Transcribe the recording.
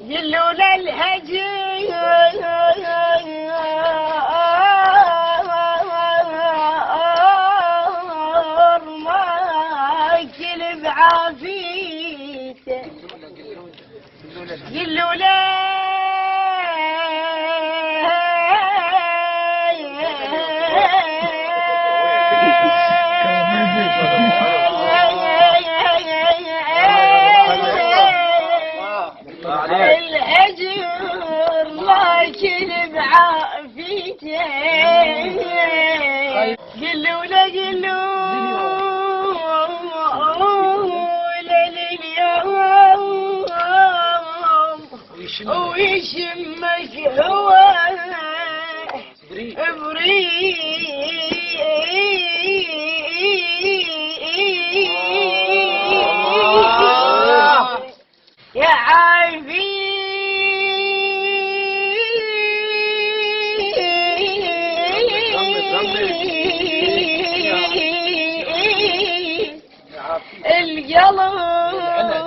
لولا الهجر ما كل بعافيته لولا الهجر لكن بعافيته قلوله لليوم ويشمك هو يا عافي القلب